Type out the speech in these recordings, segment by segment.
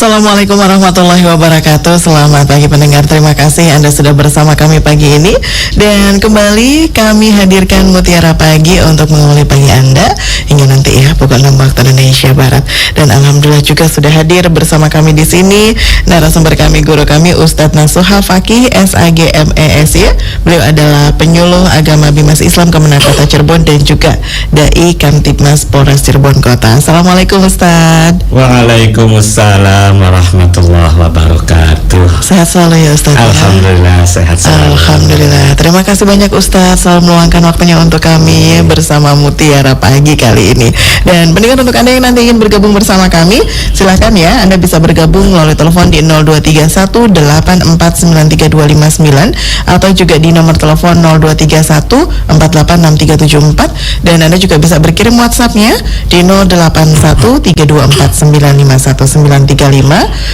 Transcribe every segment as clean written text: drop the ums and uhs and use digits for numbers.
Assalamualaikum warahmatullahi wabarakatuh. Selamat pagi pendengar, terima kasih Anda sudah bersama kami pagi ini. Dan kembali kami hadirkan Mutiara Pagi untuk mengawali pagi Anda hingga nanti ya pukul 6 waktu Indonesia Barat. Dan alhamdulillah juga sudah hadir bersama kami di sini narasumber kami, guru kami Ustadz Nasuha Fakih SAG MES ya. Beliau adalah penyuluh agama Bimas Islam Kemenak Kota Cirebon dan juga Dai Kamtibmas Polres Cirebon Kota. Assalamualaikum Ustadz. Waalaikumsalam warahmatullahi wabarakatuh. Sehat selalu ya Ustadz. Alhamdulillah sehat selalu. Alhamdulillah. Terima kasih banyak Ustadz selalu meluangkan waktunya untuk kami bersama Mutiara Pagi kali ini. Dan pendengar, untuk Anda yang nanti ingin bergabung bersama kami, silakan ya, Anda bisa bergabung melalui telepon di 0231849329 atau juga di nomor telepon 0231486374, dan Anda juga bisa berkirim WhatsApp-nya di 081324951935,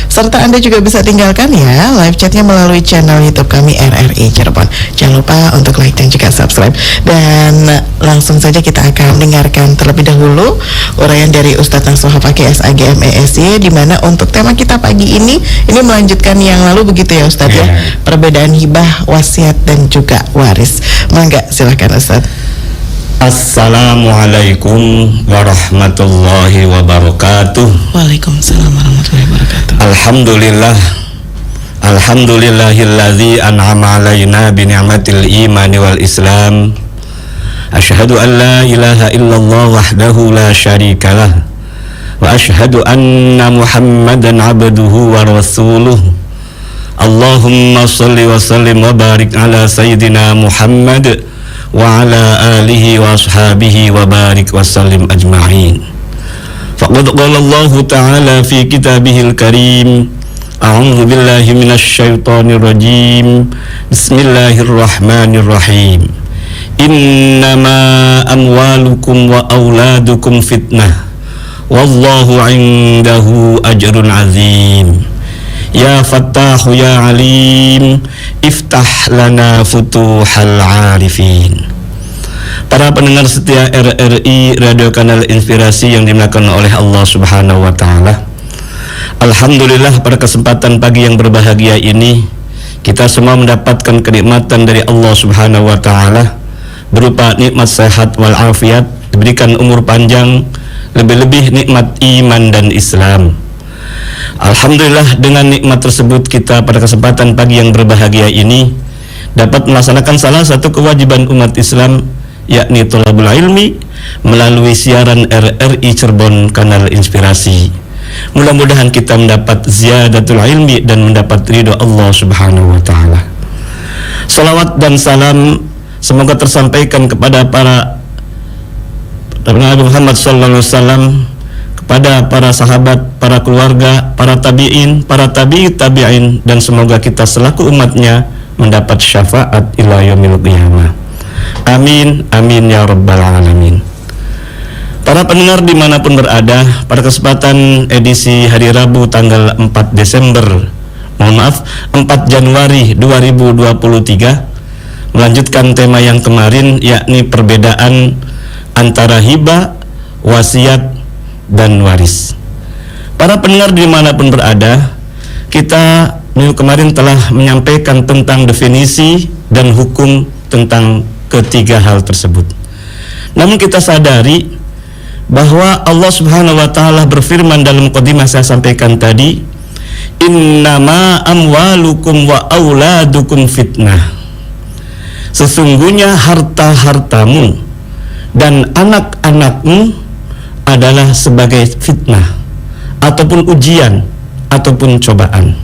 serta Anda juga bisa tinggalkan ya live chatnya melalui channel YouTube kami RRI Cirebon. Jangan lupa untuk like dan juga subscribe. Dan langsung saja kita akan dengarkan terlebih dahulu uraian dari Ustadz Nasuha Fakih SAG MESY, di mana untuk tema kita pagi ini melanjutkan yang lalu begitu ya Ustadz ya, perbedaan hibah, wasiat dan juga waris. Mangga silakan Ustadz. Assalamualaikum warahmatullahi wabarakatuh. Waalaikumsalam warahmatullahi wabarakatuh. Alhamdulillahilladzi an'ama alaina bi ni'matil imani wal islam. Asyhadu an la ilaha illallah wahdahu la syarikalah wa asyhadu anna Muhammadan abduhu wa rasuluh. Allahumma shalli wa sallim wa barik ala sayyidina Muhammad wa ala alihi wa ashabihi wa barik wa sallim ajma'in. Faqad qala Allah ta'ala fi kitabihil karim, a'udzu billahi minasy syaithanir rajim, bismillahirrahmanirrahim, innama amwalukum wa auladukum fitnah wallahu indahu ajrun azim. Ya Fattahu ya Alim, iftah lana futuhal arifin. Para pendengar setia RRI Radio Kanal Inspirasi yang dimuliakan oleh Allah Subhanahu wa taala. Alhamdulillah, pada kesempatan pagi yang berbahagia ini kita semua mendapatkan kenikmatan dari Allah Subhanahu wa taala berupa nikmat sehat wal afiat, diberikan umur panjang, lebih-lebih nikmat iman dan Islam. Alhamdulillah, dengan nikmat tersebut kita pada kesempatan pagi yang berbahagia ini dapat melaksanakan salah satu kewajiban umat Islam, yakni thalabul ilmi melalui siaran RRI Cirebon Kanal Inspirasi. Mudah-mudahan kita mendapat ziyadatul ilmi dan mendapat ridho Allah Subhanahu wa taala. Salawat dan salam semoga tersampaikan kepada para Nabi Muhammad sallallahu alaihi wasallam, kepada para sahabat, para keluarga, para tabi'in, para tabi'in, dan semoga kita selaku umatnya mendapat syafaat ila yaumil qiyamah. Amin, amin ya rabbal alamin. Para pendengar dimanapun berada, pada kesempatan edisi hari Rabu tanggal 4 Januari 2023 melanjutkan tema yang kemarin, yakni perbedaan antara hibah, wasiat dan waris. Para pendengar dimanapun berada, kita minggu kemarin telah menyampaikan tentang definisi dan hukum tentang ketiga hal tersebut. Namun kita sadari bahwa Allah Subhanahu wa taala berfirman dalam mukadimah saya sampaikan tadi, innama amwalukum wa auladukum fitnah. Sesungguhnya harta-hartamu dan anak-anakmu adalah sebagai fitnah ataupun ujian ataupun cobaan.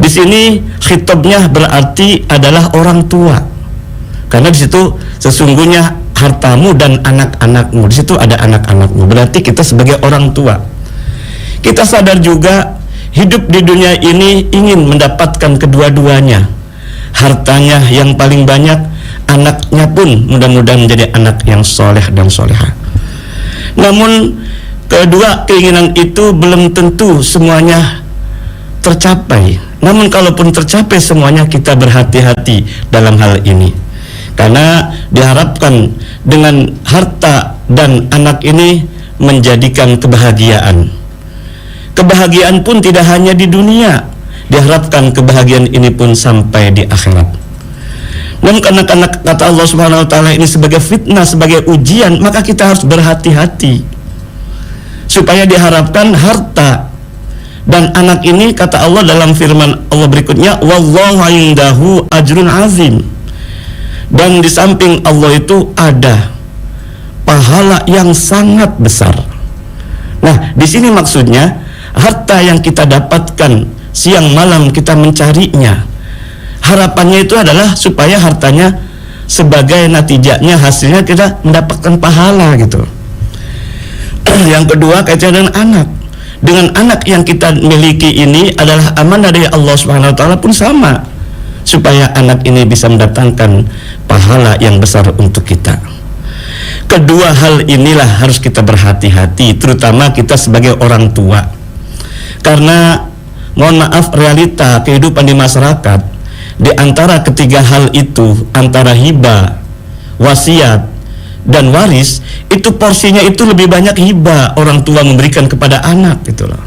Di sini khitabnya berarti adalah orang tua, karena di situ sesungguhnya hartamu dan anak-anakmu, di situ ada anak-anakmu, berarti kita sebagai orang tua. Kita sadar juga hidup di dunia ini ingin mendapatkan kedua-duanya, hartanya yang paling banyak, anaknya pun mudah-mudahan menjadi anak yang soleh dan solehah. Namun kedua keinginan itu belum tentu semuanya tercapai. Namun kalaupun tercapai semuanya, kita berhati-hati dalam hal ini, karena diharapkan dengan harta dan anak ini menjadikan kebahagiaan. Kebahagiaan pun tidak hanya di dunia, diharapkan kebahagiaan ini pun sampai di akhirat. Namun karena kata Allah Subhanahu wa taala ini sebagai fitnah, sebagai ujian, maka kita harus berhati-hati supaya diharapkan harta dan anak ini, kata Allah dalam firman Allah berikutnya, wallahu indahu ajrun azim. Dan di samping Allah itu ada pahala yang sangat besar. Nah, di sini maksudnya harta yang kita dapatkan siang malam kita mencarinya, harapannya itu adalah supaya hartanya sebagai natijahnya, hasilnya kita mendapatkan pahala gitu. Yang kedua kaitan dengan anak. Dengan anak yang kita miliki ini adalah amanah dari Allah Subhanahu wa taala pun sama, supaya anak ini bisa mendatangkan pahala yang besar untuk kita. Kedua hal inilah harus kita berhati-hati, terutama kita sebagai orang tua. Karena mohon maaf, realita kehidupan di masyarakat, di antara ketiga hal itu, antara hibah, wasiat, dan waris, itu porsinya itu lebih banyak hibah orang tua memberikan kepada anak gitu loh.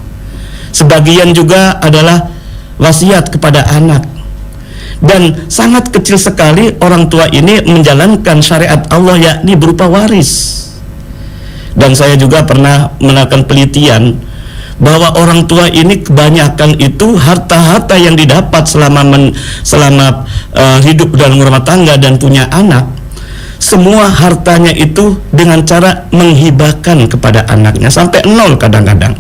Sebagian juga adalah wasiat kepada anak. Dan sangat kecil sekali orang tua ini menjalankan syariat Allah, yakni berupa waris. Dan saya juga pernah melakukan penelitian bahwa orang tua ini kebanyakan itu harta-harta yang didapat selama hidup dalam rumah tangga dan punya anak, semua hartanya itu dengan cara menghibahkan kepada anaknya sampai nol kadang-kadang.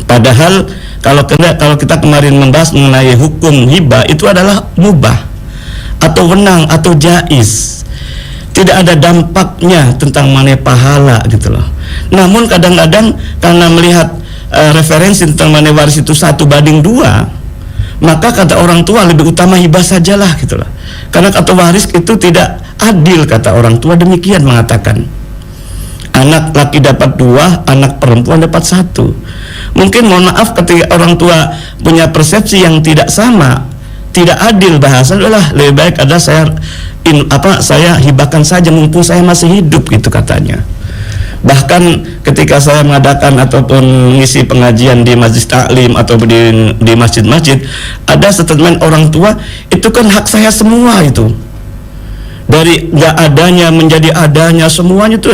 Padahal kalau kita kemarin membahas mengenai hukum hibah, itu adalah mubah atau wenang atau jaiz, tidak ada dampaknya tentang mengenai pahala gitu loh. Namun kadang-kadang karena melihat referensi tentang mengenai waris itu 1:2, maka kata orang tua lebih utama hibah sajalah gitu loh. Karena kata waris itu tidak adil, kata orang tua demikian mengatakan. Anak laki dapat 2, anak perempuan dapat 1. Mungkin mohon maaf ketika orang tua punya persepsi yang tidak sama, tidak adil bahasa, adalah lebih baik ada saya hibahkan saja mumpung saya masih hidup gitu katanya. Bahkan ketika saya mengadakan ataupun mengisi pengajian di majlis taklim atau di masjid-masjid, ada statement orang tua, itu kan hak saya semua itu. Dari nggak adanya menjadi adanya, semuanya itu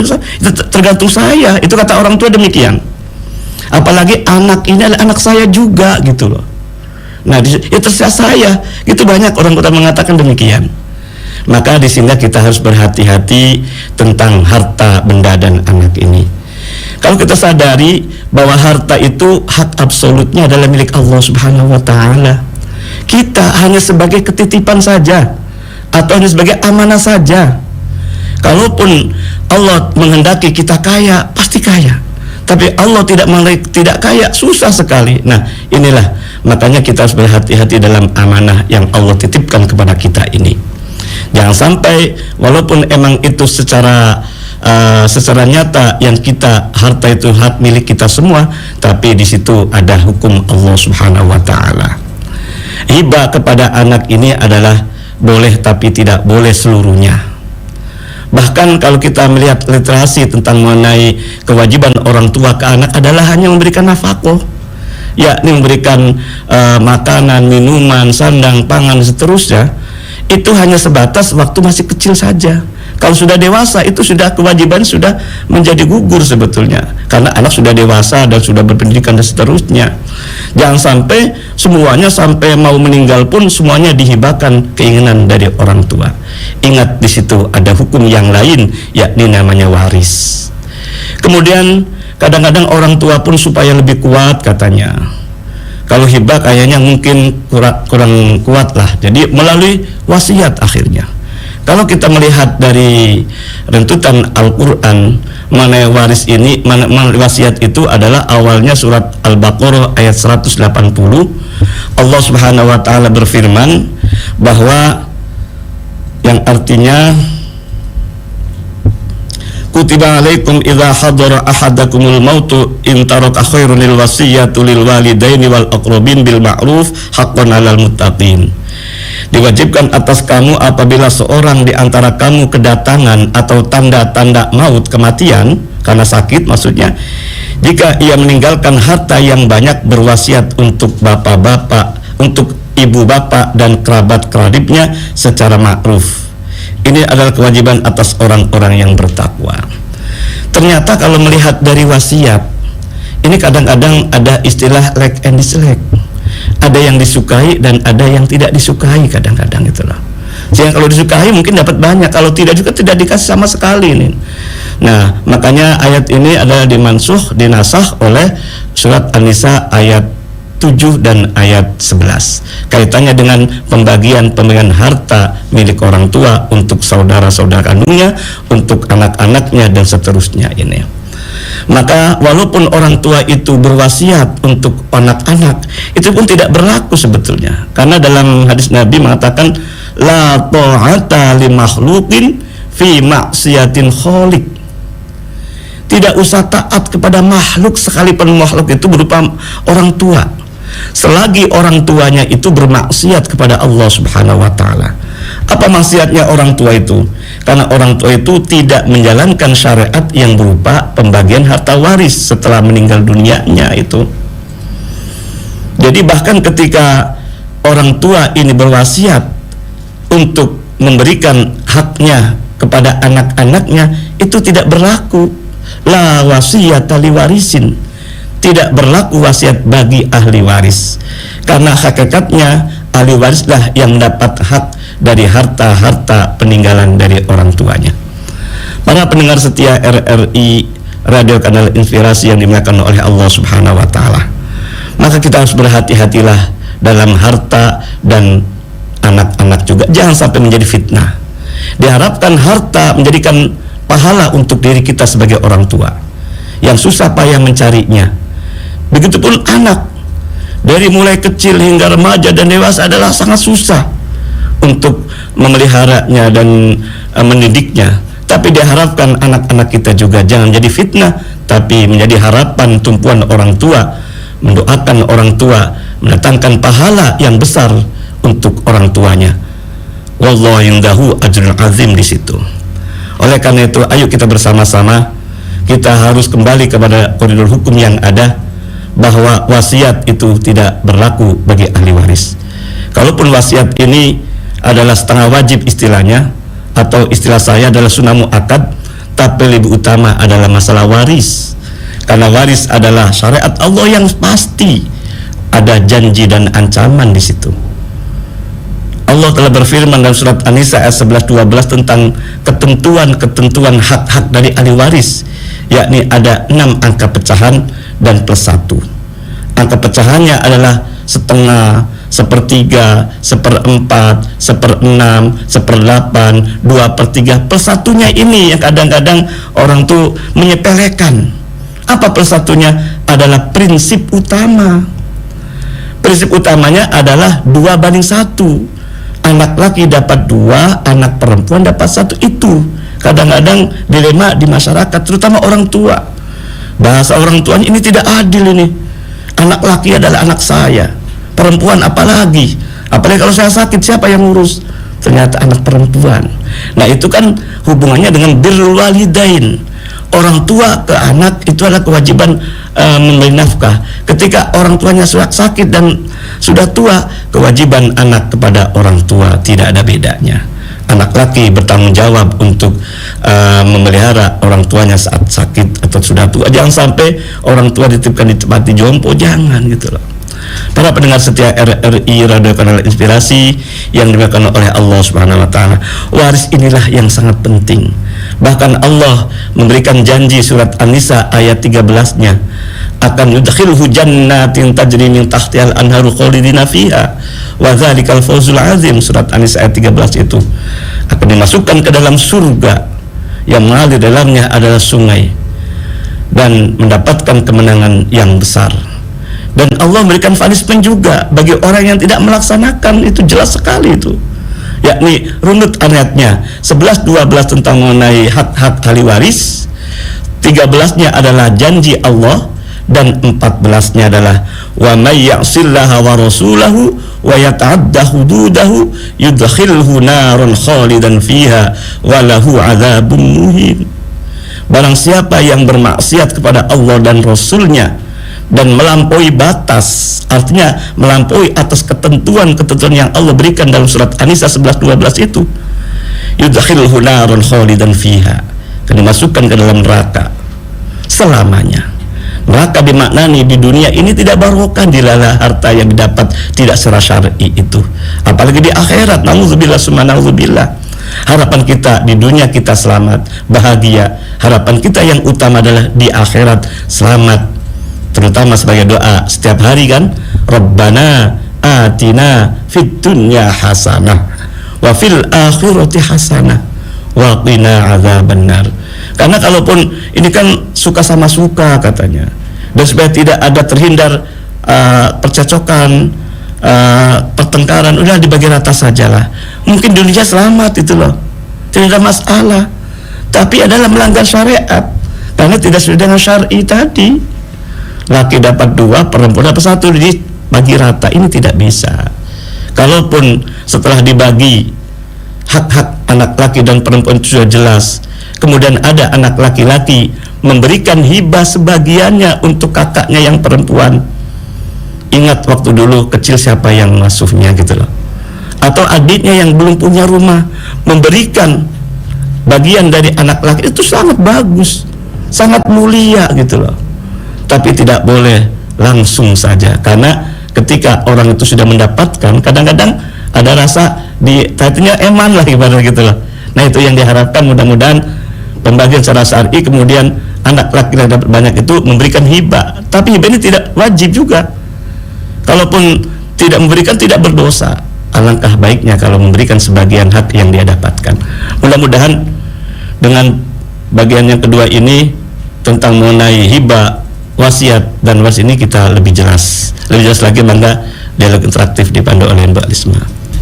tergantung saya. Itu kata orang tua demikian. Apalagi anak ini adalah anak saya juga gitu loh. Nah, ya terserah saya. Itu banyak orang tua mengatakan demikian. Maka di sini kita harus berhati-hati tentang harta benda dan anak ini. Kalau kita sadari bahwa harta itu hak absolutnya adalah milik Allah Subhanahu wa taala, kita hanya sebagai ketitipan saja atau hanya sebagai amanah saja. Kalaupun Allah menghendaki kita kaya, pasti kaya. Tapi Allah tidak kaya, susah sekali. Nah, inilah makanya kita harus berhati-hati dalam amanah yang Allah titipkan kepada kita ini. Jangan sampai walaupun emang itu secara nyata yang kita harta itu hak milik kita semua, tapi di situ ada hukum Allah Subhanahu wa taala. Hibah kepada anak ini adalah boleh tapi tidak boleh seluruhnya. Bahkan kalau kita melihat literasi tentang mengenai kewajiban orang tua ke anak adalah hanya memberikan nafkah, yakni memberikan makanan, minuman, sandang, pangan, seterusnya. Itu hanya sebatas waktu masih kecil saja. Kalau sudah dewasa, itu sudah kewajiban sudah menjadi gugur sebetulnya, karena anak sudah dewasa dan sudah berpendidikan dan seterusnya. Jangan sampai semuanya sampai mau meninggal pun semuanya dihibahkan keinginan dari orang tua. Ingat, di situ ada hukum yang lain, yakni namanya waris. Kemudian kadang-kadang orang tua pun supaya lebih kuat katanya, kalau hibah kayaknya mungkin kurang kuat lah, jadi melalui wasiat akhirnya. Kalau kita melihat dari rentutan Al-Quran mengenai waris ini, wasiat itu adalah awalnya surat Al-Baqarah ayat 180. Allah Subhanahu wa taala berfirman bahwa yang artinya, kutiba alaikum idza hadara ahadakumul mautu in taraka khairun lil wasiyatu lil walidaini wal aqrabin bil ma'ruf haqqan 'alal muttaqin. Diwajibkan atas kamu apabila seorang di antara kamu kedatangan atau tanda-tanda maut, kematian karena sakit maksudnya, Jika ia meninggalkan harta yang banyak, berwasiat untuk bapak-bapak, untuk ibu bapak dan kerabat-kerabatnya secara ma'ruf. Ini adalah kewajiban atas orang-orang yang bertakwa. Ternyata kalau melihat dari wasiat, ini kadang-kadang ada istilah like and dislike. Ada yang disukai dan ada yang tidak disukai kadang-kadang itulah. Sehingga kalau disukai mungkin dapat banyak, kalau tidak juga tidak dikasih sama sekali nih. Nah, makanya ayat ini adalah dinasah oleh surat An-Nisa ayat 7 dan ayat 11. Kaitannya dengan pembagian harta milik orang tua untuk saudara-saudara kandungnya, untuk anak-anaknya dan seterusnya ini. Maka walaupun orang tua itu berwasiat untuk anak-anak, itu pun tidak berlaku sebetulnya. Karena dalam hadis Nabi mengatakan la ta'ata li makhluqin fi maksiatin khaliq. Tidak usah taat kepada makhluk sekalipun makhluk itu berupa orang tua, selagi orang tuanya itu bermaksiat kepada Allah Subhanahu wa taala. Apa maksiatnya orang tua itu? Karena orang tua itu tidak menjalankan syariat yang berupa pembagian harta waris setelah meninggal dunianya itu. Jadi bahkan ketika orang tua ini berwasiat untuk memberikan haknya kepada anak-anaknya, itu tidak berlaku. La wasiyata li warisin, tidak berlaku wasiat bagi ahli waris, karena hakikatnya ahli warislah yang mendapat hak dari harta-harta peninggalan dari orang tuanya. Para pendengar setia RRI Radio Kanal Inspirasi yang dimuliakan oleh Allah Subhanahu wa taala, maka kita harus berhati-hatilah dalam harta dan anak-anak juga, jangan sampai menjadi fitnah. Diharapkan harta menjadikan pahala untuk diri kita sebagai orang tua yang susah payah mencarinya. Begitupun anak, dari mulai kecil hingga remaja dan dewasa adalah sangat susah untuk memeliharanya dan mendidiknya. Tapi diharapkan anak-anak kita juga jangan jadi fitnah, tapi menjadi harapan tumpuan orang tua, mendoakan orang tua, mendatangkan pahala yang besar untuk orang tuanya. Wallahu indahu ajrun azim di situ. Oleh karena itu, ayo kita bersama-sama, kita harus kembali kepada koridor hukum yang ada, bahwa wasiat itu tidak berlaku bagi ahli waris. Kalaupun wasiat ini adalah setengah wajib istilahnya, atau istilah saya adalah sunnah muakkad, tapi lebih utama adalah masalah waris. Karena waris adalah syariat Allah yang pasti, ada janji dan ancaman di situ. Allah telah berfirman dalam surat An-Nisa ayat 11-12 tentang ketentuan hak-hak dari ahli waris, yakni ada 6 angka pecahan dan plus 1. Angka pecahannya adalah setengah, sepertiga, seperempat, seperenam, seperdelapan, 2/3. Plus 1-nya ini yang kadang-kadang orang tuh menyepelekan. Apa plus 1-nya? Adalah prinsip utama. Prinsip utamanya adalah 2/1. Anak laki dapat 2, anak perempuan dapat 1. Itu kadang-kadang dilema di masyarakat, terutama orang tua. Bahasa orang tuanya ini tidak adil ini. Anak laki adalah anak saya, perempuan apalagi kalau saya sakit siapa yang ngurus? Ternyata anak perempuan. Nah itu kan hubungannya dengan birrul walidain. Orang tua ke anak itu adalah kewajiban memberi nafkah. Ketika orang tuanya sudah sakit dan sudah tua, kewajiban anak kepada orang tua tidak ada bedanya. Anak laki bertanggung jawab untuk memelihara orang tuanya saat sakit atau sudah tua. Jangan sampai orang tua dititipkan di tempat jompo, jangan gitu loh. Para pendengar setia RRI Radio Kanal Inspirasi yang dimuliakan oleh Allah Subhanahu wa taala, waris inilah yang sangat penting. Bahkan Allah memberikan janji surat An-Nisa ayat 13-nya, akan yudkhilhu jannatin tajri min tahtihal anharu khalidina fiha wa dzalikal fawzul azim. Surat An-Nisa ayat 13 itu akan dimasukkan ke dalam surga yang mengalir dalamnya adalah sungai dan mendapatkan kemenangan yang besar. Dan Allah memberikan punishment juga bagi orang yang tidak melaksanakan. Itu jelas sekali itu, yakni runut ayatnya 11-12 tentang mengenai hak-hak ahli waris, 13-nya adalah janji Allah, dan 14-nya adalah wa may ya'sillaha wa rasulahu wa yata'adda hududahu yudkhilhu naran khalidan fiha wa lahu 'adzabun muhin. barang siapa yang bermaksiat kepada Allah dan Rasulnya dan melampaui batas, artinya melampaui atas ketentuan-ketentuan yang Allah berikan dalam surat An-Nisa 11-12 itu, yudkhilhu naran khalidan fiha, akan dimasukkan ke dalam neraka selamanya. Neraka dimaknani di dunia ini tidak barokah, dilala harta yang didapat tidak secara syar'i itu, apalagi di akhirat. Nauzubillah summa nauzubillah. Harapan kita di dunia kita selamat, bahagia. Harapan kita yang utama adalah di akhirat selamat, terutama sebagai doa setiap hari kan, Rabbana atina fid dunya hasanah wa fil akhirati hasanah wa qina adzabannar. Karena kalaupun ini kan suka sama suka katanya, dan supaya tidak ada terhindar percecokan, pertengkaran, udah dibagi rata sajalah. Mungkin dunia selamat itu loh, tidak ada masalah, tapi adalah melanggar syariat karena tidak sesuai dengan syar'i tadi. Laki dapat 2, perempuan dapat 1, dibagi rata, ini tidak bisa. Kalaupun setelah dibagi hak-hak anak laki dan perempuan itu sudah jelas, kemudian ada anak laki-laki memberikan hibah sebagiannya untuk kakaknya yang perempuan, ingat waktu dulu kecil siapa yang ngasuhnya gitu loh, atau adiknya yang belum punya rumah memberikan bagian dari anak laki, itu sangat bagus, sangat mulia gitu loh. Tapi tidak boleh langsung saja, karena ketika orang itu sudah mendapatkan, kadang-kadang ada rasa di hatinya eman lah ibarat gitu loh. Nah itu yang diharapkan, mudah-mudahan pembagian secara syar'i, kemudian anak laki-laki dapat banyak itu memberikan hibah. Tapi hibah ini tidak wajib juga. Kalaupun tidak memberikan tidak berdosa. Alangkah baiknya kalau memberikan sebagian hak yang dia dapatkan. Mudah-mudahan dengan bagian yang kedua ini tentang mengenai hibah, wasiat dan was ini kita lebih jelas lagi. Bangga dialog interaktif dipandu oleh Mbak Lisma.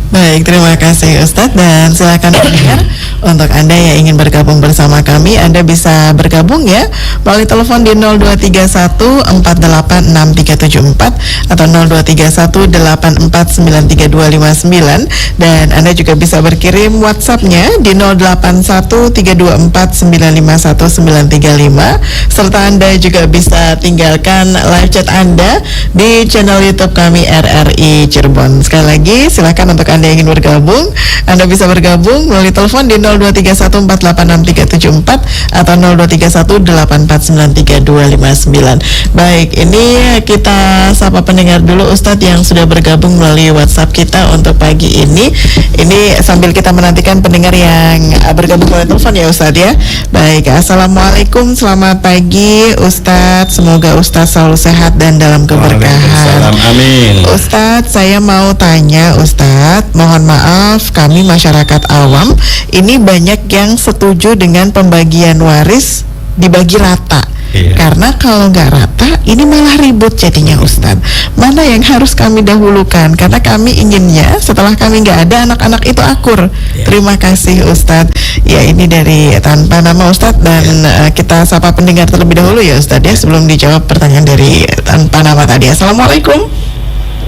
Baik, terima kasih Ustadz, dan silakan pendengar, untuk Anda yang ingin bergabung bersama kami, Anda bisa bergabung ya melalui telepon di 0231486374 atau 0231849329, dan Anda juga bisa berkirim WhatsApp-nya di 081329519935, serta Anda juga bisa tinggalkan live chat Anda di channel YouTube kami RRI Cirebon. Sekali lagi silakan untuk Anda yang ingin bergabung, Anda bisa bergabung melalui telepon di 0231486374 atau 0231849329. Baik, ini kita sapa pendengar dulu Ustadz yang sudah bergabung melalui WhatsApp kita untuk pagi ini. Ini sambil kita menantikan pendengar yang bergabung melalui telepon ya Ustadz ya. Baik, assalamualaikum, selamat pagi Ustadz. Semoga Ustadz selalu sehat dan dalam keberkahan. Amin. Ustadz, saya mau tanya Ustadz, mohon maaf, kami masyarakat awam ini banyak yang setuju dengan pembagian waris dibagi rata. Iya. Karena kalau nggak rata, ini malah ribut jadinya Ustadz. Mana yang harus kami dahulukan? Karena kami inginnya setelah kami nggak ada, anak-anak itu akur. Iya. Terima kasih Ustadz. Ya, ini dari tanpa nama Ustadz, dan kita sapa pendengar terlebih dahulu ya Ustadz ya, sebelum dijawab pertanyaan dari tanpa nama tadi. Assalamualaikum.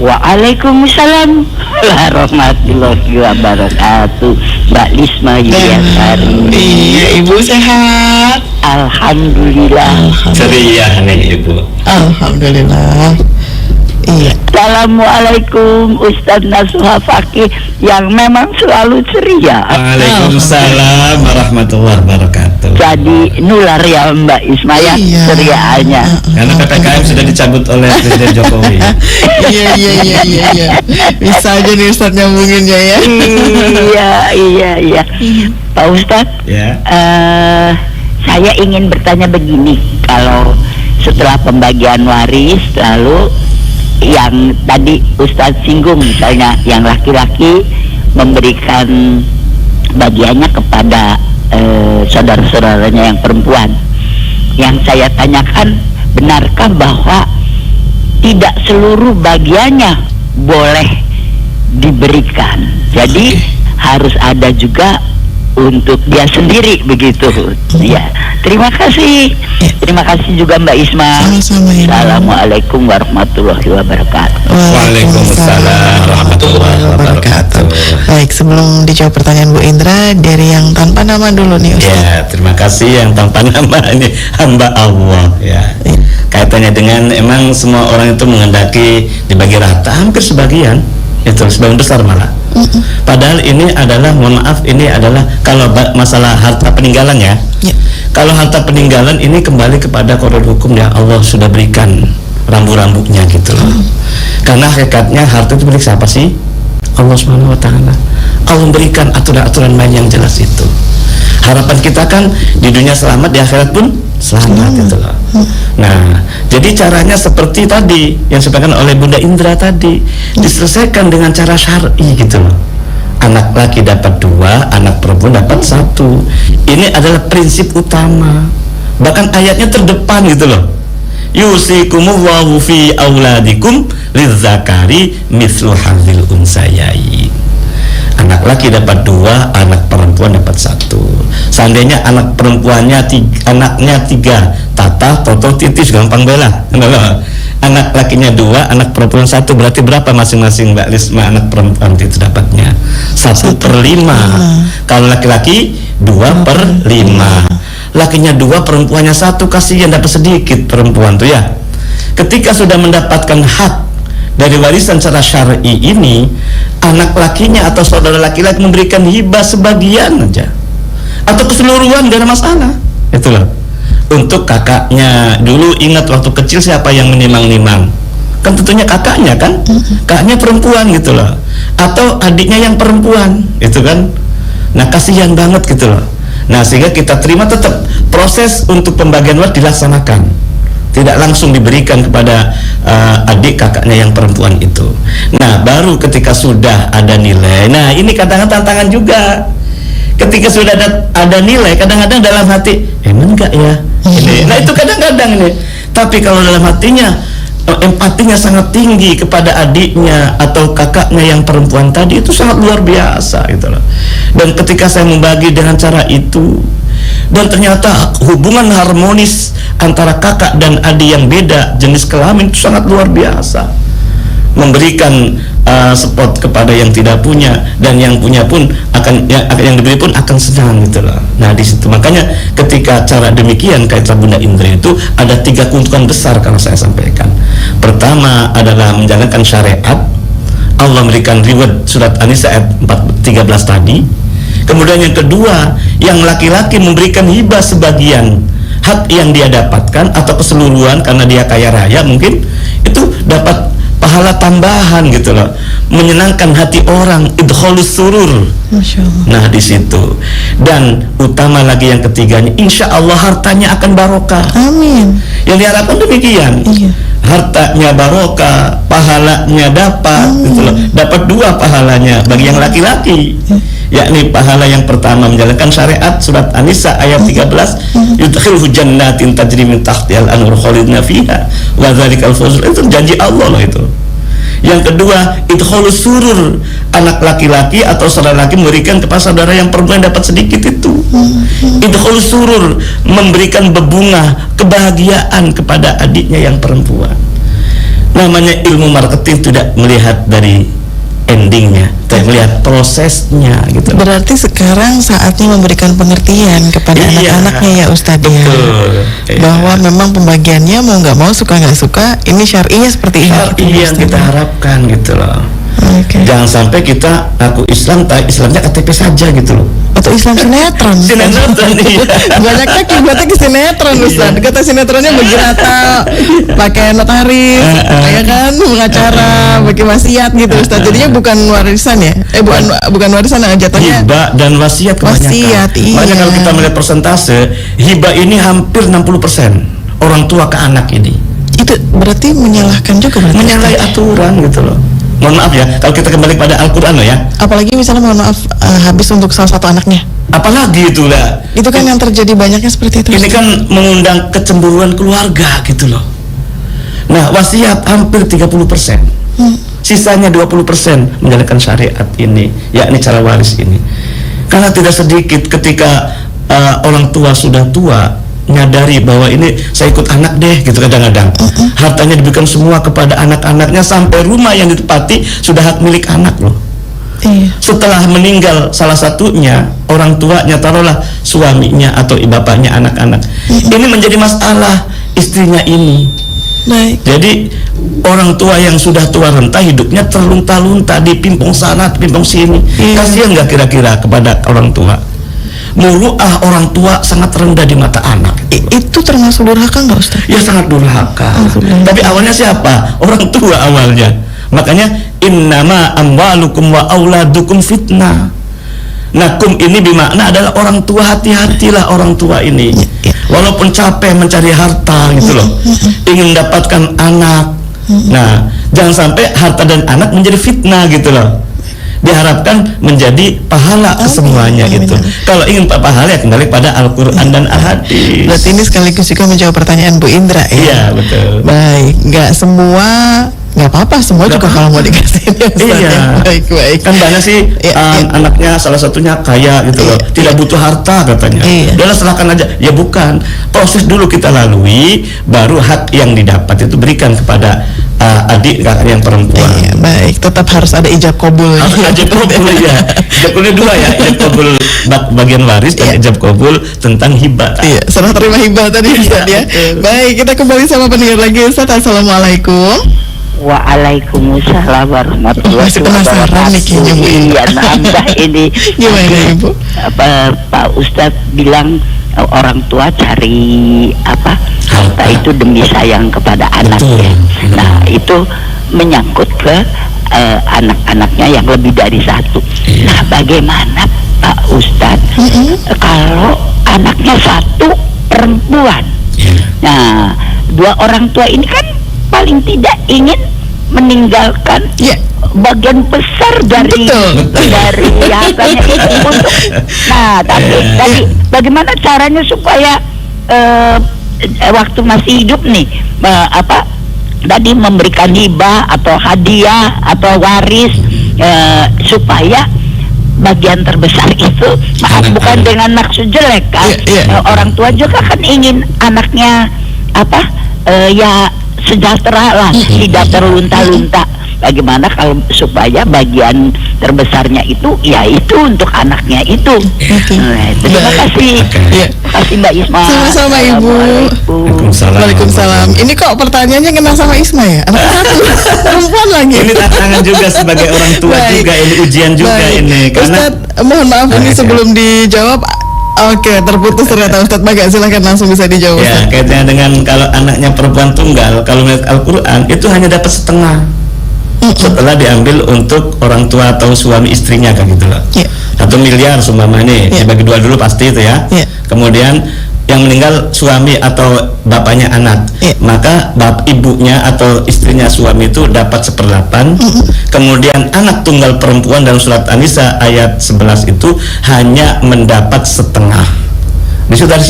Waalaikumsalam warahmatullahi wabarakatuh. Mbak Lisma Yuliasari. Iya, Ibu sehat? Alhamdulillah. Ceria nih Ibu. Alhamdulillah. Iya. Assalamualaikum Ustadz Nasuha Fakih yang memang selalu ceria. Waalaikumsalam warahmatullahi wabarakatuh. Jadi nular ya Mbak Ismaya, Iya. ceriaannya. Karena PPKM sudah dicabut oleh Presiden Jokowi. Iya. Bisa aja nih Ustadz nyambunginnya ya. Iya. Pak Ustadz, Ya. saya ingin bertanya begini, kalau setelah pembagian waris lalu yang tadi Ustadz singgung, misalnya yang laki-laki memberikan bagiannya kepada saudara-saudaranya yang perempuan. Yang saya tanyakan, benarkah bahwa tidak seluruh bagiannya boleh diberikan? Jadi harus ada juga untuk dia sendiri begitu. Ya, terima kasih. Terima kasih juga Mbak Isma. Sama-sama, Ibu. Assalamualaikum warahmatullahi wabarakatuh. Waalaikumsalam warahmatullahi wabarakatuh. Baik, sebelum dijawab pertanyaan Bu Indra, dari yang tanpa nama dulu nih Ustaz. Ya, terima kasih yang tanpa nama ini hamba Allah ya. Kaitannya dengan emang semua orang itu menghendaki dibagi rata, hampir sebagian, itu sebagian besar malah. Padahal ini adalah, mohon maaf, ini adalah kalau masalah harta peninggalan ya. Kalau harta peninggalan ini kembali kepada koridor hukum yang Allah sudah berikan rambu-rambunya gitu loh. Karena hakikatnya harta itu milik siapa sih? Allah Subhanahu wa taala. Allah memberikan aturan-aturan main yang jelas itu. Harapan kita kan di dunia selamat, di akhirat pun selamat gitu loh. Nah, jadi caranya seperti tadi yang disampaikan oleh Bunda Indra tadi, diselesaikan dengan cara syar'i gitu loh. Anak laki dapat 2, anak perempuan dapat 1. Ini adalah prinsip utama. Bahkan ayatnya terdepan gitu loh. Yusikumullahu fi auladikum lizzakari mithlu hadzil unsayain. Anak laki dapat 2, anak perempuan dapat 1. Seandainya anak perempuannya anaknya 3, Tata, Toto, Titis, gampang bela. Anak lakinya 2, anak perempuan 1, berarti berapa masing-masing Mbak Lisma anak perempuan itu dapatnya? 1/5. Kalau laki-laki 2/5. Lakinya 2, perempuannya 1, kasihan dapat sedikit perempuan tuh ya. Ketika sudah mendapatkan hak dari warisan secara syar'i ini, anak lakinya atau saudara laki-laki memberikan hibah sebagian aja atau keseluruhan, gak ada masalah. Itulah untuk kakaknya. Dulu ingat waktu kecil siapa yang menimang-nimang? Kan tentunya kakaknya kan, kakaknya perempuan gitu loh, atau adiknya yang perempuan itu kan. Nah kasihan banget gitu loh. Nah sehingga kita terima tetap proses untuk pembagian waris dilaksanakan, tidak langsung diberikan kepada adik kakaknya yang perempuan itu. Nah baru ketika sudah ada nilai, nah ini kadang-kadang tantangan juga. Ketika sudah ada nilai, kadang-kadang dalam hati emang enggak ya ini. Nah itu kadang-kadang ini. Tapi kalau dalam hatinya empatinya sangat tinggi kepada adiknya atau kakaknya yang perempuan tadi, itu sangat luar biasa gitu loh. Dan ketika saya membagi dengan cara itu, dan ternyata hubungan harmonis antara kakak dan adik yang beda jenis kelamin itu sangat luar biasa, memberikan support kepada yang tidak punya, dan yang punya pun akan yang diberi pun akan senang gitu loh. Nah di situ makanya ketika cara demikian kaitan Bunda Indra itu ada 3 keuntungan besar kalau saya sampaikan. Pertama adalah menjalankan syariat, Allah memberikan reward surat An-Nisa ayat 13 tadi. Kemudian yang kedua, yang laki-laki memberikan hibah sebagian hak yang dia dapatkan atau keseluruhan karena dia kaya raya mungkin, itu dapat pahala tambahan gitu loh, menyenangkan hati orang, idkhalus surur. Masya Allah. Nah di situ, dan utama lagi yang ketiganya, insya Allah hartanya akan barokah. Amin. Yang diharapkan demikian. Iya. Hartanya barokah, pahalanya dapat, gitu loh. Dapat 2 pahalanya bagi yang laki-laki, yakni pahala yang pertama menjalankan syariat surat An-Nisa ayat 13, yudkhilhu jannatin tajri min tahtihal anhar khalidina fiha wa dzalikal fawzul, itu janji Allah loh itu. Yang kedua, idkhalus surur, anak laki-laki atau saudara laki memberikan kepada saudara yang perempuan dapat sedikit itu. Idkhalus surur, memberikan bebungah kebahagiaan kepada adiknya yang perempuan. Namanya ilmu marketing tidak melihat dari endingnya, tapi melihat prosesnya gitu. Berarti sekarang saatnya memberikan pengertian kepada anak-anaknya ya Ustadz ya. Bahwa memang pembagiannya mau nggak mau, suka nggak suka, ini syar'inya seperti ini. Syar'i yang kita harapkan gitu loh. Jangan sampai kita aku Islam, tapi Islamnya KTP saja gitu loh. Atau Islam sinetron. Sinetron iya. Banyaknya kiblatnya ke sinetron Ustadz. Kata sinetronnya bagi rata, pakai notaris, ya kan, pengacara, bagi wasiat gitu Ustadz. Jadinya bukan warisan ya? Bukan warisan, jatuhnya hibah dan wasiat kebanyakan. Wasiat, iya. Makanya kalau kita melihat persentase, hibah ini hampir 60% orang tua ke anak ini. Itu berarti menyalahkan juga, berarti menyalahi aturan gitu loh. Mohon maaf ya, kalau kita kembali pada Al-Quran loh ya. Apalagi misalnya mohon maaf habis untuk salah satu anaknya. Apalagi itulah. Itu kan yang terjadi banyaknya seperti itu. Ini kan mengundang kecemburuan keluarga gitu loh. Nah wasiat hampir 30%. Sisanya 20% menjalankan syariat ini, yakni cara waris ini. Karena tidak sedikit ketika orang tua sudah tua, nyadari bahwa ini saya ikut anak deh gitu kadang-kadang. Hartanya diberikan semua kepada anak-anaknya sampai rumah yang ditempati sudah hak milik anak loh. Iya. Setelah meninggal salah satunya, orang tuanya, taruhlah suaminya atau bapaknya, anak-anak, ini menjadi masalah istrinya ini. Baik. Jadi orang tua yang sudah tua renta hidupnya terlunta-lunta di pimpong sana, pimpong sini. Kasihan nggak kira-kira kepada orang tua? Muruah orang tua sangat rendah di mata anak. Itu termasuk durhaka nggak, Ustaz? Ya sangat durhaka. Tapi awalnya siapa? Orang tua awalnya. Makanya innama amwalukum wa auladukum fitnah. Nah, kum ini bermakna adalah orang tua, hati-hatilah orang tua ini. Walaupun capek mencari harta gitu loh, ingin mendapatkan anak. Nah, jangan sampai harta dan anak menjadi fitnah gitu loh. Diharapkan menjadi pahala kesemuanya gitu. Kalau ingin pahala ya kembali pada Al-Quran dan Al-Hadis. Berarti ini sekaligus juga menjawab pertanyaan Bu Indra ya? Iya, betul. Baik, nggak semua, nggak apa-apa, semua juga kalau mau dikasih ya, Ustaz, Iya. ya? Baik. Kan banyak sih anaknya salah satunya kaya gitu loh, tidak butuh harta katanya. Udahlah serahkan aja. Ya bukan, proses dulu kita lalui, baru hak yang didapat itu berikan kepada adik kakak yang perempuan. Iya, baik. Tetap harus ada ijab kabul. Ijab kabul ya. Ijab kabulnya dua ya. Ijab kabul bagian waris dan ijab kabul tentang hibah. Iya, serah terima hibah tadi Ustaz ya. Baik, kita kembali sama pendengar lagi Ustaz. Assalamualaikum. Waalaikumsalam warahmatullahi Masih penasaran nih kayaknya, Bu. Iya, nambah ini. Gimana Ibu? Pak Ustadz bilang orang tua cari harta itu demi sayang kepada anaknya. Nah, itu menyangkut ke anak-anaknya yang lebih dari satu. Nah, bagaimana Pak Ustadz kalau anaknya satu perempuan? Nah, dua orang tua ini kan paling tidak ingin meninggalkan bagian besar dari hartanya itu untuk. Nah, tapi bagaimana caranya supaya waktu masih hidup nih tadi memberikan hibah atau hadiah atau waris supaya bagian terbesar itu bukan dengan maksud jelek kan. Orang tua juga kan ingin anaknya ya sejahtera lah, tidak terlunta-lunta. Bagaimana kalau supaya bagian terbesarnya itu ya itu untuk anaknya itu. Terima kasih. Terima kasih Mbak Isma. Sama-sama Ibu. Waalaikumsalam. Ini kok pertanyaannya kena sama Isma ya? Anak satu perempuan lagi. Ini tantangan juga sebagai orang tua juga, ini ujian juga ini. Karena Ustaz, mohon maaf ini sebelum dijawab. Oke, terputus ternyata Ustadz Baga, silahkan langsung bisa dijawab. Ya, kaitannya dengan kalau anaknya perempuan tunggal, kalau menurut Al-Quran itu hanya dapat setengah setelah diambil untuk orang tua atau suami istrinya kan gitu loh. 1 miliar sumpama ini dibagi dua dulu pasti itu ya. Kemudian yang meninggal suami atau bapaknya anak, maka ibunya atau istrinya suami itu dapat 1/8. Kemudian anak tunggal perempuan dalam surat An-Nisa ayat 11 itu hanya mendapat setengah. Di situ ada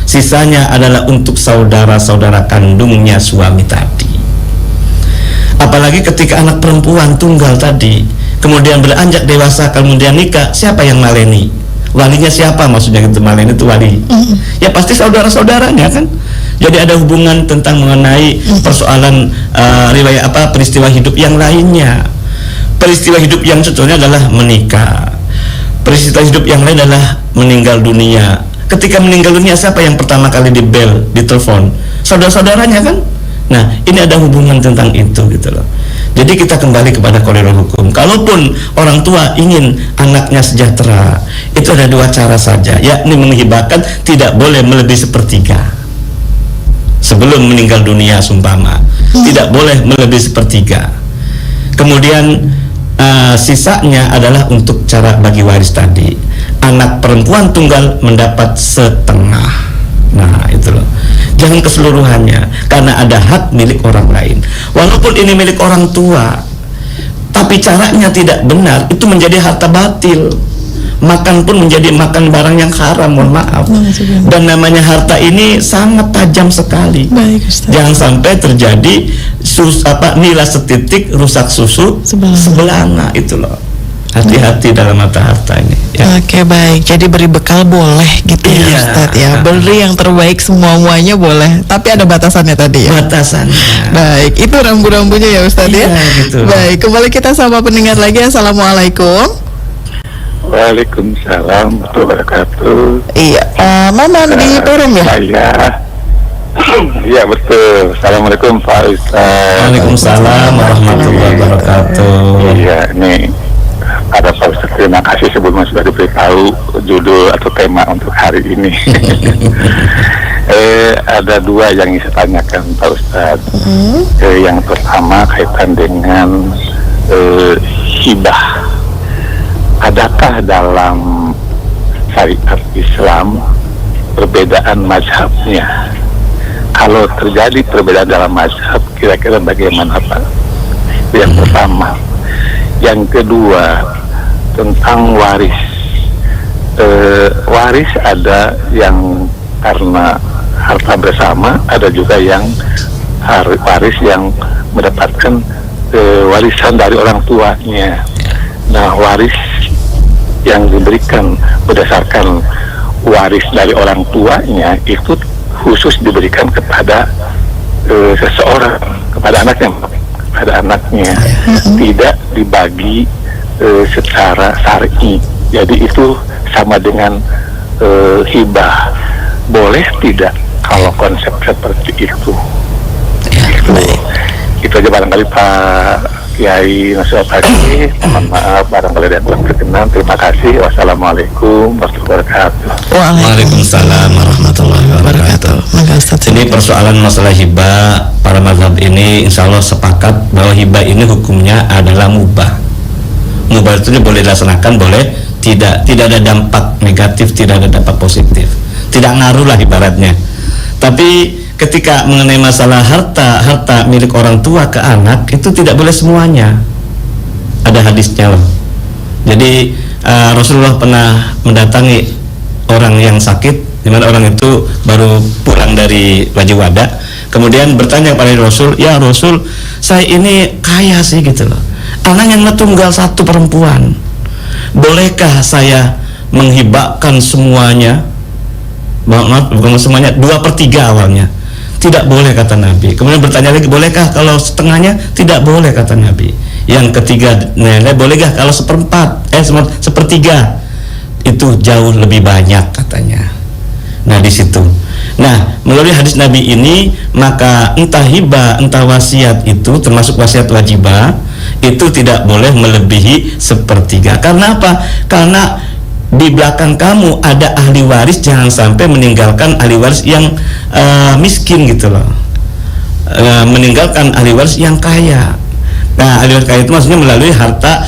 sisanya adalah untuk saudara-saudara kandungnya suami tadi. Apalagi ketika anak perempuan tunggal tadi kemudian beranjak dewasa, kemudian nikah, siapa yang maleni? Walinya siapa maksudnya gitu, maleni itu wali? Ya pasti saudara-saudaranya kan. Jadi ada hubungan tentang mengenai persoalan riwayat peristiwa hidup yang lainnya. Peristiwa hidup yang contohnya adalah menikah. Peristiwa hidup yang lain adalah meninggal dunia. Ketika meninggal dunia siapa yang pertama kali ditelepon? Saudara-saudaranya kan. Nah, ini ada hubungan tentang itu gitu loh. Jadi kita kembali kepada koridor hukum. Kalaupun orang tua ingin anaknya sejahtera, itu ada dua cara saja, yakni menghibahkan tidak boleh melebihi 1/3 sebelum meninggal dunia sumpama, tidak boleh melebihi 1/3. Kemudian sisanya adalah untuk cara bagi waris tadi. Anak perempuan tunggal mendapat 1/2. Nah, itu loh. Jangan keseluruhannya, karena ada hak milik orang lain. Walaupun ini milik orang tua, tapi caranya tidak benar, itu menjadi harta batil. Makan pun menjadi makan barang yang haram, mohon maaf. Dan namanya harta ini sangat tajam sekali. Jangan sampai terjadi nilai setitik rusak susu sebelanga, itu loh. Hati-hati dalam harta ini. Ya. Oke, baik. Jadi beri bekal boleh gitu ya, Iya. Ustadz ya. Beri yang terbaik semua-muanya boleh. Tapi ada batasannya tadi ya. Batasannya. Baik, itu rambu-rambunya ya Ustadz ya. Iya, gitu. Baik, kembali kita sama pendengar lagi. Assalamualaikum. Waalaikumsalam warahmatullahi wabarakatuh. Iya, Maman di Perum ya? Iya betul. Assalamualaikum Pak Ustaz. Waalaikumsalam warahmatullahi wabarakatuh. Iya, ini ada Pak Ustaz. Terima kasih sebelumnya sudah diberitahu judul atau tema untuk hari ini. Ada dua yang ingin saya tanyakan Pak Ustaz. Yang pertama kaitan dengan hibah. Adakah dalam syariat Islam perbedaan mazhabnya? Kalau terjadi perbedaan dalam mazhab, kira-kira bagaimana Pak? Yang pertama. Yang kedua, tentang waris. Waris ada yang karena harta bersama, ada juga yang waris yang mendapatkan warisan dari orang tuanya. Nah, waris yang diberikan berdasarkan waris dari orang tuanya itu khusus diberikan kepada seseorang, kepada anaknya, tidak dibagi secara syar'i. Jadi itu sama dengan hibah. Boleh tidak kalau konsep seperti itu? Itu aja barangkali Pak Kiai Nasrul Pagi. Mohon maaf barangkali ada yang kurang berkenan. Terima kasih. Wassalamualaikum warahmatullahi wabarakatuh. Waalaikumsalam warahmatullahi wabarakatuh. Ini persoalan masalah hibah, para mazhab ini insya Allah sepakat bahwa hibah ini hukumnya adalah mubah. Mubah itu boleh dilaksanakan, boleh tidak ada dampak negatif, tidak ada dampak positif, tidak ngaruh lah ibaratnya. Tapi ketika mengenai masalah harta milik orang tua ke anak itu tidak boleh semuanya. Ada hadisnya loh. Jadi Rasulullah pernah mendatangi orang yang sakit, di mana orang itu baru pulang dari Haji Wada, kemudian bertanya kepada Rasul, "Ya Rasul, saya ini kaya sih gitu loh. Anak yang tunggal satu perempuan. Bolehkah saya menghibahkan semuanya?" Maaf, bukan semuanya, 2/3 awalnya. Tidak boleh kata Nabi. Kemudian bertanya lagi, bolehkah kalau setengahnya? Tidak boleh kata Nabi. Yang ketiga, bolehkah kalau sepertiga? Itu jauh lebih banyak katanya. Nah di situ. Nah melalui hadis Nabi ini, maka entah hibah, entah wasiat itu termasuk wasiat wajibah itu tidak boleh melebihi sepertiga. Karena apa? Karena di belakang kamu ada ahli waris, jangan sampai meninggalkan ahli waris yang miskin gitu loh, meninggalkan ahli waris yang kaya. Nah ahli waris kaya itu maksudnya melalui harta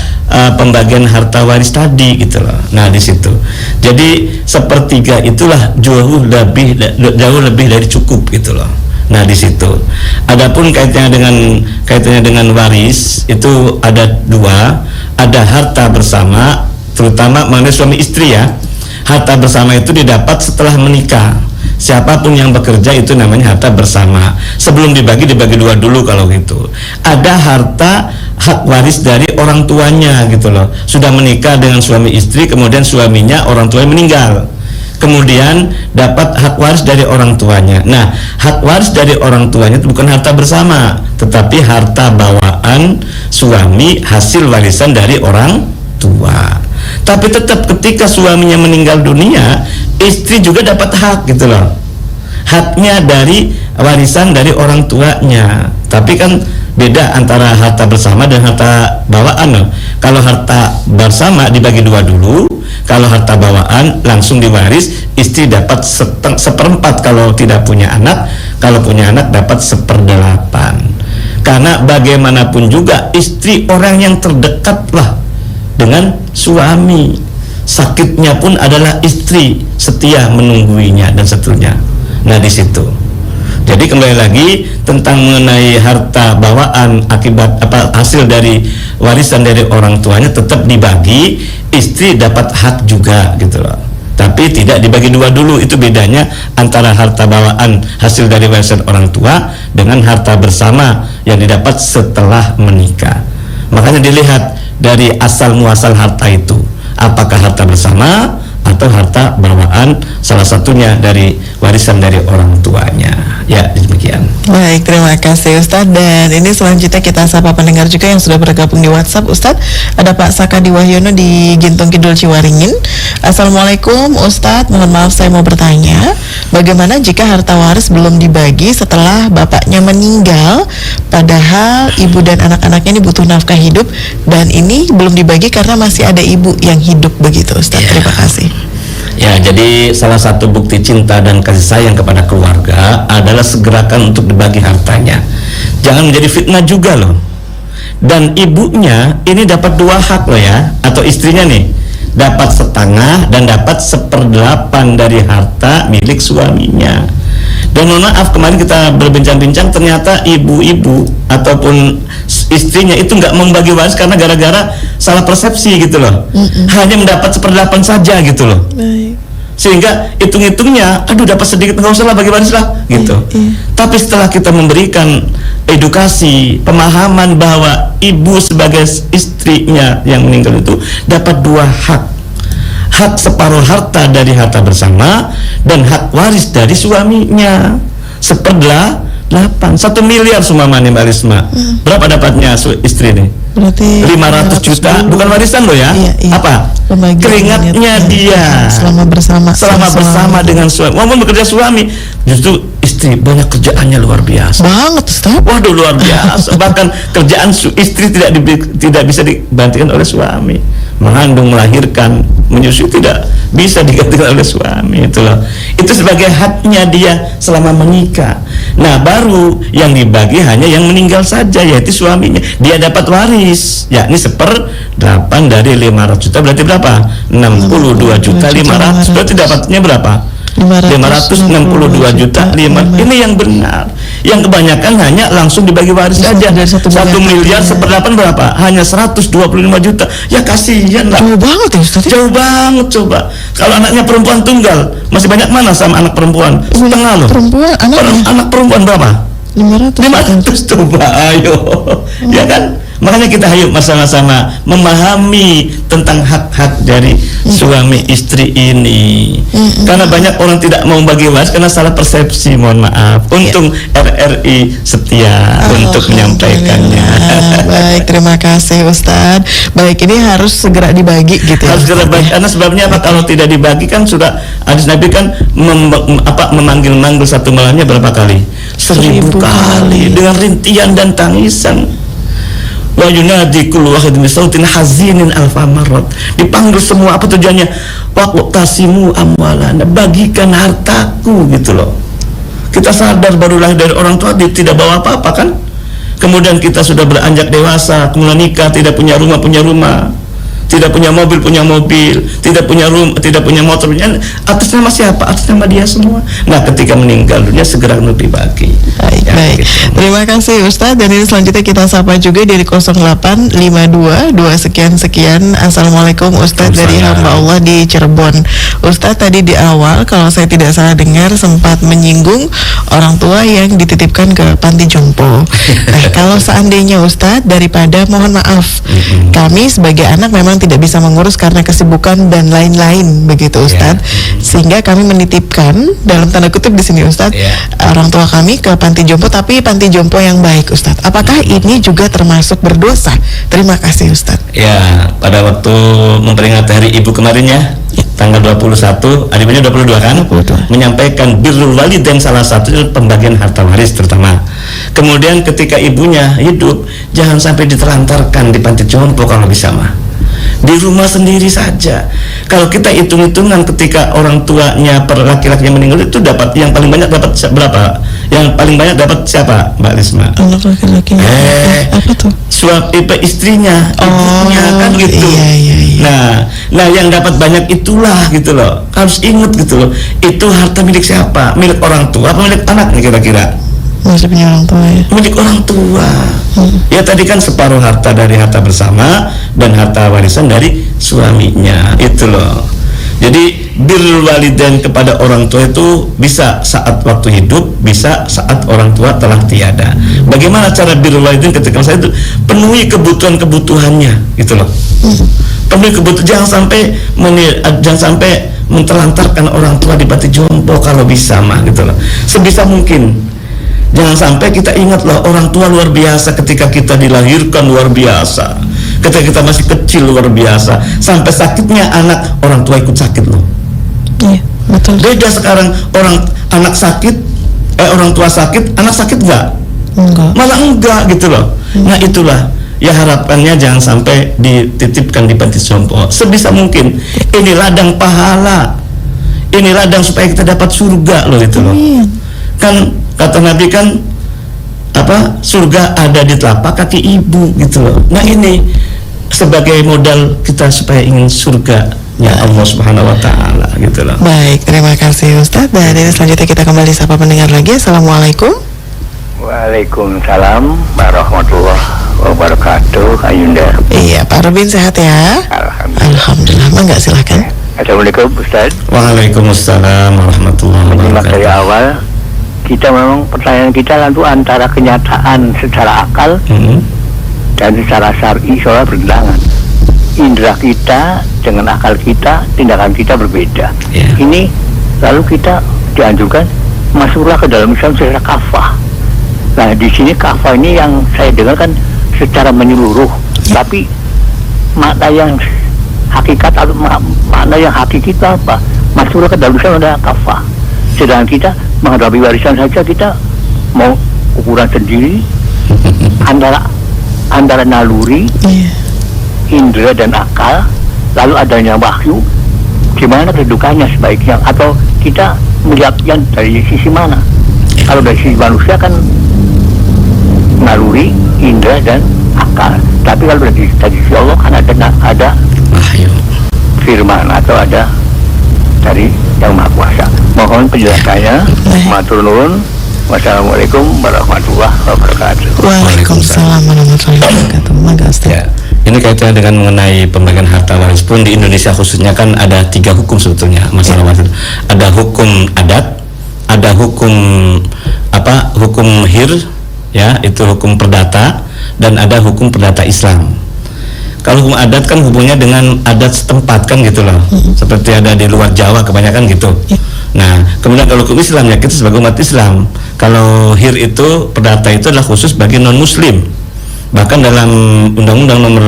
pembagian harta waris tadi gitu loh. Nah di situ jadi sepertiga itulah jauh lebih dari cukup gitu loh. Nah di situ. Adapun kaitannya dengan waris itu ada dua, ada harta bersama, terutama mengenai suami istri ya. Harta bersama itu didapat setelah menikah. Siapapun yang bekerja itu namanya harta bersama. Sebelum dibagi dua dulu kalau gitu. Ada harta hak waris dari orang tuanya gitu loh. Sudah menikah dengan suami istri, kemudian suaminya orang tuanya meninggal. Kemudian dapat hak waris dari orang tuanya. Nah, hak waris dari orang tuanya itu bukan harta bersama, tetapi harta bawaan suami hasil warisan dari orang tua. Tapi tetap ketika suaminya meninggal dunia, istri juga dapat hak gitu loh. Haknya dari warisan dari orang tuanya. Tapi kan beda antara harta bersama dan harta bawaan loh. Kalau harta bersama dibagi dua dulu, kalau harta bawaan langsung diwaris, istri dapat seperempat kalau tidak punya anak, kalau punya anak dapat 1/8. Karena bagaimanapun juga istri orang yang terdekat lah dengan suami. Sakitnya pun adalah istri, setia menungguinya dan seterusnya. Nah di situ. Jadi kembali lagi tentang mengenai harta bawaan akibat hasil dari warisan dari orang tuanya tetap dibagi, istri dapat hak juga gitu loh. Tapi tidak dibagi dua dulu. Itu bedanya antara harta bawaan hasil dari warisan orang tua dengan harta bersama yang didapat setelah menikah. Makanya dilihat dari asal muasal harta itu, apakah harta bersama atau harta bawaan salah satunya dari warisan dari orang tuanya. Ya, demikian. Baik, terima kasih Ustadz. Dan ini selanjutnya kita sapa pendengar juga yang sudah bergabung di WhatsApp. Ustadz, ada Pak Sakadi Wahyono di Gintung Kidul Ciwaringin. Assalamualaikum Ustadz, mohon maaf saya mau bertanya, bagaimana jika harta waris belum dibagi setelah bapaknya meninggal, padahal ibu dan anak-anaknya ini butuh nafkah hidup, dan ini belum dibagi karena masih ada ibu yang hidup, begitu Ustadz? Terima kasih. Ya, jadi salah satu bukti cinta dan kasih sayang kepada keluarga adalah segerakan untuk dibagi hartanya. Jangan menjadi fitnah juga loh. Dan ibunya ini dapat 2 hak loh ya, atau istrinya nih dapat setengah dan dapat 1/8 dari harta milik suaminya. Dan mohon maaf, kemarin kita berbincang-bincang, ternyata ibu-ibu ataupun istrinya itu nggak membagi waris karena gara-gara salah persepsi gitu loh. Hanya mendapat 1/8 saja gitu loh. Baik. Sehingga hitung-hitungnya, aduh dapat sedikit, nggak usah lah bagi waris lah gitu. Tapi setelah kita memberikan edukasi, pemahaman bahwa ibu sebagai istrinya yang meninggal itu dapat 2 hak. Hak separuh harta dari harta bersama dan hak waris dari suaminya 1/8. 1 miliar sumamanya Mbak Risma. Berapa dapatnya istri nih? Berarti 500 juta, bukan warisan loh ya. Apa? Keringatnya dia selama bersama dengan suami. Walaupun bekerja suami, justru istri banyak kerjaannya luar biasa. Banget Ustaz. Waduh, luar biasa. Bahkan kerjaan istri tidak bisa digantikan oleh suami. Mengandung, melahirkan, menyusui tidak bisa digantikan oleh suami, itu loh. Itu sebagai haknya dia selama menikah. Nah, baru yang dibagi hanya yang meninggal saja, yaitu suaminya. Dia dapat waris, yakni 1/8 dari 500 juta, berarti berapa? 62 juta 500. Berarti dapatnya berapa? 562 juta 5. Ini yang benar. Yang kebanyakan hanya langsung dibagi waris saja. 1 miliar 1/8 berapa? Hanya 125 juta. Ya kasihan lah. Jauh banget ya Ustaz. Jauh banget coba. Kalau anaknya perempuan tunggal, masih banyak mana sama anak perempuan? Setengah loh. Anak perempuan berapa? 500 coba, ayo. Ya kan? Makanya kita ayo sama-sama memahami tentang hak-hak dari suami istri ini. Karena banyak orang tidak mau bagi waris karena salah persepsi, mohon maaf. Untung RRI setia untuk menyampaikannya. Baik, terima kasih Ustadz. Baik, ini harus segera dibagi gitu ya. Harus segera bagi, karena sebabnya apa? Kalau tidak dibagi kan sudah hadis Nabi kan memanggil-manggil satu malamnya berapa kali? 1000 kali dengan rintian dan tangisan. Wa yunadi kullu wahidin bisautin hazinin alfa marrat. Dipanggil semua, apa tujuannya? Waqtasimu amwalana, bagikan hartaku gitu loh. Kita sadar baru lahir dari orang tua tidak bawa apa-apa kan? Kemudian kita sudah beranjak dewasa, kemudian nikah, tidak punya rumah, tidak punya mobil, tidak punya rumah, tidak punya motor, atas nama siapa? Atas nama dia semua. Nah, ketika meninggal dunia segera untuk dibagi. Baik. Gitu. Terima kasih Ustadz. Dan ini selanjutnya kita sapa juga dari 0852 sekian. Assalamualaikum Ustadz, dari hamba Allah di Cirebon. Ustadz, tadi di awal kalau saya tidak salah dengar sempat menyinggung orang tua yang dititipkan ke panti jompo. Nah, kalau seandainya Ustadz, daripada mohon maaf, kami sebagai anak memang tidak bisa mengurus karena kesibukan dan lain-lain, begitu Ustadz. Sehingga kami menitipkan dalam tanda kutip di sini Ustadz, orang tua kami ke panti jompo, tapi panti jompo yang baik Ustadz. Apakah ini juga termasuk berdosa? Terima kasih Ustadz. Ya, pada waktu memperingati Hari Ibu kemarin ya, tanggal 21, adiknya 22 kan, 22. Menyampaikan birrul walidain, salah satu pembagian harta waris terutama. Kemudian ketika ibunya hidup, jangan sampai ditelantarkan di panti jompo kalau bisa mah. Di rumah sendiri saja. Kalau kita hitung-hitungan ketika orang tuanya laki-laki yang meninggal itu dapat yang paling banyak dapat berapa? Yang paling banyak dapat siapa, Mbak Risma? Anak laki-laki. Apa tuh? Suami istrinya, ibunya kan gitu. Iya. Nah yang dapat banyak itulah gitu loh. Harus ingat gitu loh. Itu harta milik siapa? Milik orang tua apa milik anaknya kira-kira? Masih punya orang tua ya? Milik orang tua. Ya tadi kan separuh harta dari harta bersama dan harta warisan dari suaminya, itu loh. Jadi birrul walidain kepada orang tua itu bisa saat waktu hidup, bisa saat orang tua telah tiada. Bagaimana cara birrul walidain ketika saya itu penuhi kebutuhannya, gitu loh. Penuhi kebutuhan, jangan sampai mentelantarkan orang tua di panti jompo kalau bisa mah, gitu loh. Sebisa mungkin. Jangan sampai kita ingat loh, orang tua luar biasa ketika kita dilahirkan, luar biasa. Ketika kita masih kecil luar biasa, sampai sakitnya anak, orang tua ikut sakit loh. Iya, betul. Beda sekarang, anak sakit, orang tua sakit, anak sakit enggak? Malah enggak, gitu loh. Nah itulah ya, harapannya jangan sampai dititipkan di panti jompo. Sebisa mungkin ini ladang pahala, ini ladang supaya kita dapat surga loh, itu loh. Kan kata Nabi kan apa, surga ada di telapak kaki ibu, gitu loh. Nah ini sebagai modal kita supaya ingin surga ya Allah Subhanahu wa taala, gitu loh. Baik, terima kasih Ustadz. Dan ini selanjutnya kita kembali sapa pendengar lagi. Assalamualaikum. Waalaikumsalam warahmatullahi wabarakatuh. Ayunda. Iya, Pak Robin sehat ya? Alhamdulillah. Mangga silakan. Assalamualaikum Ustaz. Waalaikumsalam warahmatullahi Menyimak dari wabarakatuh. awal, kita memang pertanyaan kita lalu antara kenyataan secara akal dan secara syar'i soal bertentangan. Indera kita dengan akal kita, tindakan kita berbeda. Ini lalu kita dianjurkan masuklah ke dalam Islam secara kafah. Nah di sini kafah ini yang saya dengar kan secara menyeluruh, tapi makna yang hakikat atau makna yang hakiki itu apa? Masuklah ke dalam Islam ada kafah. Sedangkan kita menghadapi warisan saja kita mau ukuran sendiri antara naluri, indera dan akal, lalu adanya wahyu, gimana kedudukannya sebaiknya, atau kita melihat yang dari sisi mana? Kalau dari sisi manusia kan naluri, indera dan akal, tapi kalau dari sisi Allah kan ada wahyu, firman atau ada dari Yang Maha Kuasa. Mohon penjelasannya. Matur nuwun. Wassalamualaikum warahmatullahi wabarakatuh. Waalaikumsalam warahmatullahi wabarakatuh. Mangga Ustaz. Ya, ini kaitannya dengan mengenai pembagian harta waris pun di Indonesia khususnya kan ada 3 hukum sebetulnya masalah waris. Ada hukum adat, ada hukum hukum hir, ya itu hukum perdata, dan ada hukum perdata Islam. Kalau hukum adat kan hubungannya dengan adat setempat kan, gitu loh. Seperti ada di luar Jawa kebanyakan gitu. Nah, kemudian kalau hukum Islam ya kita sebagai umat Islam. Kalau hir itu, perdata itu adalah khusus bagi non muslim. Bahkan dalam Undang-Undang nomor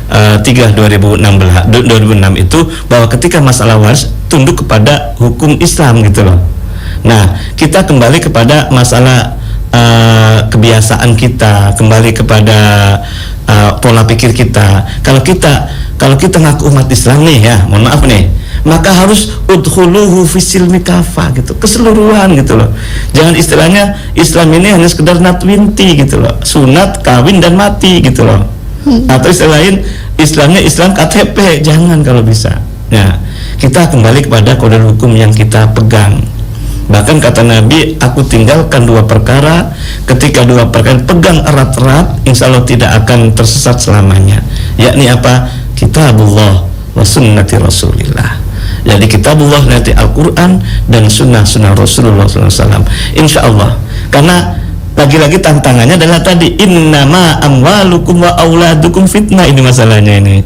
3 2006 itu bahwa ketika masalah waris tunduk kepada hukum Islam, gitu loh. Nah, kita kembali kepada masalah kebiasaan kita, kembali kepada pola pikir kita. Kalau kita ngaku umat Islam nih ya, mohon maaf nih, maka harus udkhuluhu fisilmi kafa, gitu, keseluruhan, gitu loh. Jangan istilahnya Islam ini hanya sekedar natwinti, gitu loh, sunat, kawin dan mati, gitu loh. Atau istilah lain Islamnya Islam KTP, jangan kalau bisa. Nah, kita kembali kepada kode hukum yang kita pegang. Bahkan kata Nabi, aku tinggalkan 2 perkara, ketika 2 perkara pegang erat-erat, insya Allah tidak akan tersesat selamanya. Yakni apa? Kitabullah wa sunnati Rasulillah. Jadi kitabullah nanti Al-Quran dan sunnah Rasulullah SAW. Insya Allah. Karena lagi-lagi tantangannya adalah tadi, innama amwalukum wa auladukum fitnah. Ini masalahnya ini.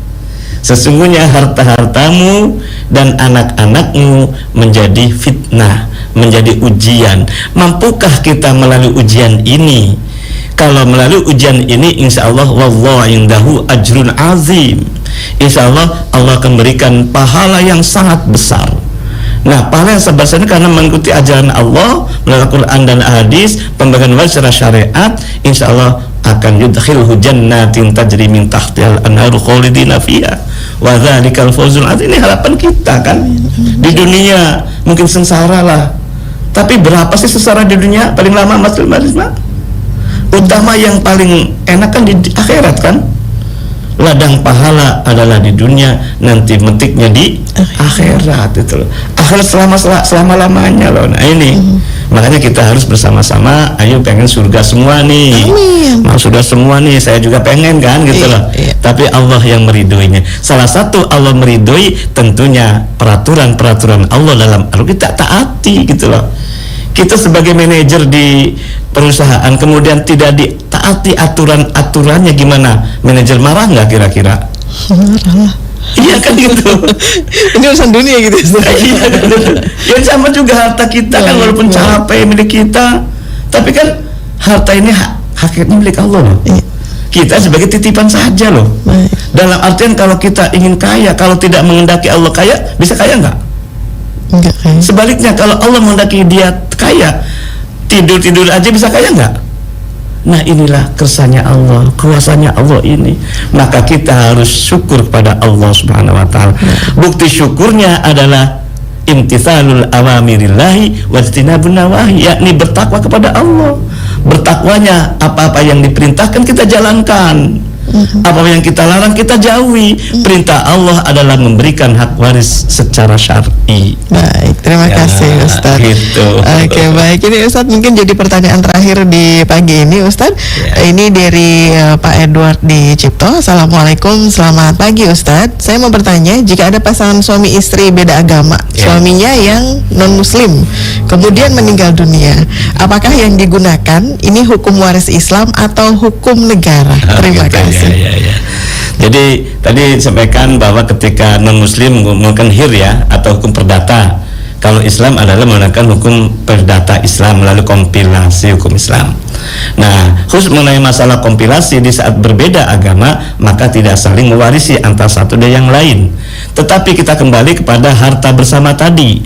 Sesungguhnya harta-hartamu dan anak-anakmu menjadi fitnah, menjadi ujian. Mampukah kita melalui ujian ini? Kalau melalui ujian ini, insya Allah wallahu indahu ajrun azim. Insya Allah Allah akan berikan pahala yang sangat besar. Nah, pahala yang sebesar ini karena mengikuti ajaran Allah melalui Al-Quran dan hadis, pembagian waris secara syariat, insya Allah akan yudkhilhu jannatin tajri min tahtihal anharu khalidina fiha wa dzalikal fawzul azim. Ini harapan kita kan. Di dunia mungkin sengsara lah, tapi berapa sih sengsara di dunia? Paling lama Mas Utama yang paling enak kan di akhirat kan. ladang pahala adalah di dunia, nanti metiknya di akhirat itu loh. Akhirat selama-lamanya loh. Nah ini makanya kita harus bersama-sama, ayo pengen surga semua nih. Mau surga semua nih, saya juga pengen kan gitu loh. Tapi Allah yang meridhoinya. Salah satu Allah meridhoi tentunya peraturan-peraturan Allah dalam kita taati gitu loh. Kita sebagai manajer di perusahaan kemudian tidak ditaati aturan-aturannya, gimana? Manajer marah nggak kira-kira? Marah lah. Iya kan gitu. Ini urusan dunia gitu. Iya kan. Yang sama juga harta kita kan, walaupun capek milik kita, tapi kan harta ini hakikatnya milik Allah loh. Kita sebagai titipan saja loh. Dalam artian kalau kita ingin kaya, kalau tidak mengendaki Allah kaya, bisa kaya nggak? Enggak kaya. Sebaliknya kalau Allah mengendaki dia kaya, tidur aja bisa kaya nggak? Nah inilah kersanya Allah, kuasanya Allah ini. Maka kita harus syukur kepada Allah Subhanahu wa ta'ala. Bukti syukurnya adalah imtithalul awamirillahi wajtinabun nawahi, yakni bertakwa kepada Allah. Bertakwanya apa-apa yang diperintahkan kita jalankan, apa yang kita larang kita jauhi. Perintah Allah adalah memberikan hak waris secara syar'i. Baik, terima kasih Ustadz. Gitu. Oke, baik. Ini Ustadz mungkin jadi pertanyaan terakhir di pagi ini Ustadz. Ini dari Pak Edward di Cipto. Assalamualaikum, selamat pagi Ustadz. Saya mau bertanya, jika ada pasangan suami istri beda agama, suaminya yang non muslim kemudian meninggal dunia, apakah yang digunakan ini hukum waris Islam atau hukum negara? Terima kasih. Ya. Jadi tadi sampaikan bahwa ketika non muslim menggunakan hir ya atau hukum perdata, kalau Islam adalah menggunakan hukum perdata Islam melalui kompilasi hukum Islam. Nah, khusus mengenai masalah kompilasi, di saat berbeda agama maka tidak saling mewarisi antara satu dan yang lain. Tetapi kita kembali kepada harta bersama tadi.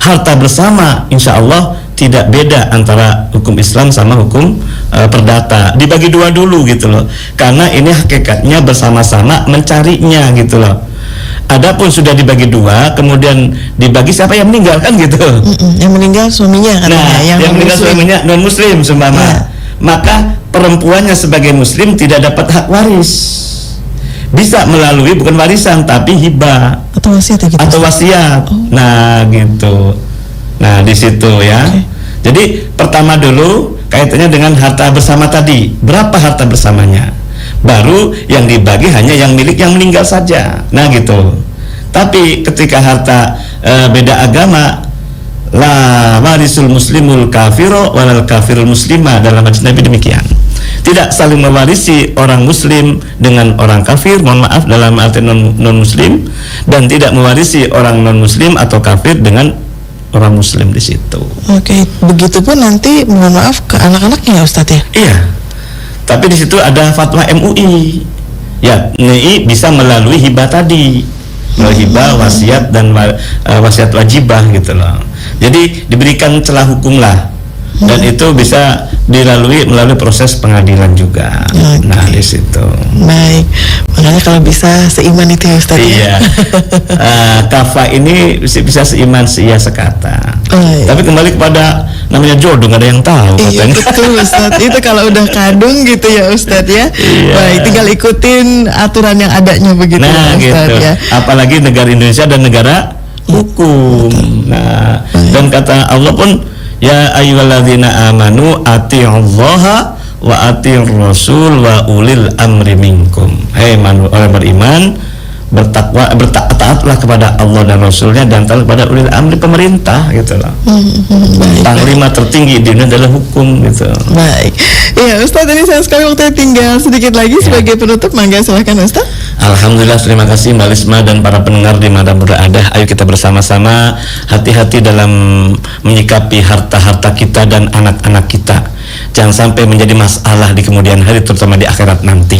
Harta bersama insya Allah tidak beda antara hukum Islam sama hukum perdata, dibagi dua dulu gitu loh, karena ini hakikatnya bersama-sama mencarinya gitu loh. Adapun sudah dibagi dua, kemudian dibagi siapa yang meninggal kan gitu. Yang meninggal suaminya katanya. Nah, yang meninggal suaminya non muslim seumpama, maka perempuannya sebagai muslim tidak dapat hak waris. Bisa melalui bukan warisan tapi hibah atau wasiat ya, gitu. Atau wasiat. Nah gitu. Nah di situ ya. Jadi pertama dulu kaitannya dengan harta bersama tadi. Berapa harta bersamanya? Baru yang dibagi hanya yang milik yang meninggal saja. Nah gitu. Tapi ketika harta beda agama, la warisul muslimul kafiro walal kafirul muslimah, dalam hadis Nabi demikian. Tidak saling mewarisi orang muslim dengan orang kafir, mohon maaf dalam arti non muslim, dan tidak mewarisi orang non muslim atau kafir dengan orang muslim di situ. Oke, begitupun nanti mohon maaf ke anak-anaknya ya Ustadz ya? Iya. Tapi di situ ada fatwa MUI. Ya, MUI bisa melalui hibah tadi. Melalui hibah, wasiat dan wasiat wajibah gitu loh. Jadi diberikan celah hukum lah. Dan itu bisa melalui proses pengadilan juga. Nah di situ. Baik, makanya kalau bisa seiman itu ya Ustadz. Iya. Kafa ini bisa seiman seia sekata. Tapi kembali kepada namanya jodoh, nggak ada yang tahu. Iya betul Ustadz. Itu kalau udah kadung gitu ya Ustadz ya. Baik, tinggal ikutin aturan yang adanya begitu. Nah Ustadz, gitu. ya. Apalagi negara Indonesia dan negara hukum. Nah dan kata Allah pun, ya ayyuhalladzina amanu atiullaha wa atiur rasul wa ulil amri minkum. Hei orang beriman, bertakwa, taatlah kepada Allah dan Rasulnya, dan taat kepada ulil amri, pemerintah gitu loh. Panglima tertinggi di dunia adalah hukum gitu. Baik. Iya Ustadz, ini sayang sekali waktunya tinggal sedikit lagi sebagai penutup. Mangga silahkan Ustadz. Alhamdulillah, terima kasih Mbak Lisma dan para pendengar di mana berada. Ayo kita bersama-sama hati-hati dalam menyikapi harta-harta kita dan anak-anak kita. Jangan sampai menjadi masalah di kemudian hari, terutama di akhirat nanti.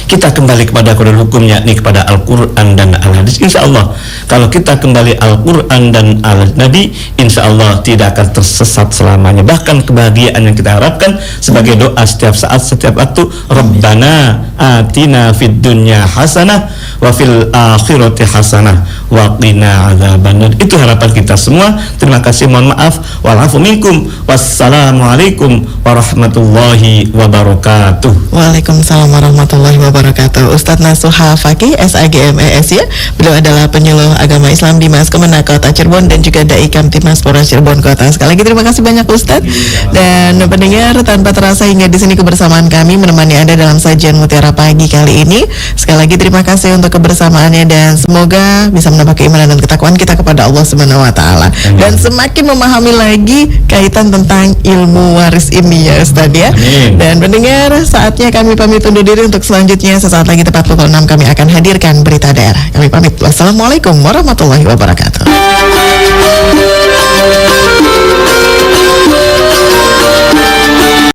Kita kembali kepada kodul hukumnya, yakni kepada Al-Quran dan Al-Hadis. Insya Allah kalau kita kembali Al-Quran dan Al-Nabi, insya Allah tidak akan tersesat selamanya. Bahkan kebahagiaan yang kita harapkan sebagai doa setiap saat, setiap waktu. Rabbana atina fid dunya hasanah wa fil akhirati hasanah wa qina adzabannar. Itu harapan kita semua. Terima kasih, mohon maaf. Wa'afu minkum. Wassalamualaikum warahmatullahi wabarakatuh. Waalaikumsalam warahmatullahi wabarakatuh. Ustadz Nasuha Fakih SAGMES ya. Beliau adalah penyuluh agama Islam di Mas Kemenak Kota Cirebon dan juga Dai Kamtibmas Polres Cirebon Kota. Sekali lagi terima kasih banyak Ustadz. Dan pendengar, tanpa terasa hingga di sini kebersamaan kami menemani Anda dalam sajian Mutiara Pagi kali ini. Sekali lagi terima kasih untuk kebersamaannya dan semoga bisa menambah keimanan dan ketakwaan kita kepada Allah Subhanahu wa taala dan semakin memahami lagi kaitan tentang ilmu waris ini ya Ustadz ya. Dan pendengar, saatnya kami pamit undur diri. Untuk selanjutnya sesaat lagi tepat pukul 6 kami akan hadirkan berita daerah. Kami pamit. Wassalamualaikum warahmatullahi wabarakatuh.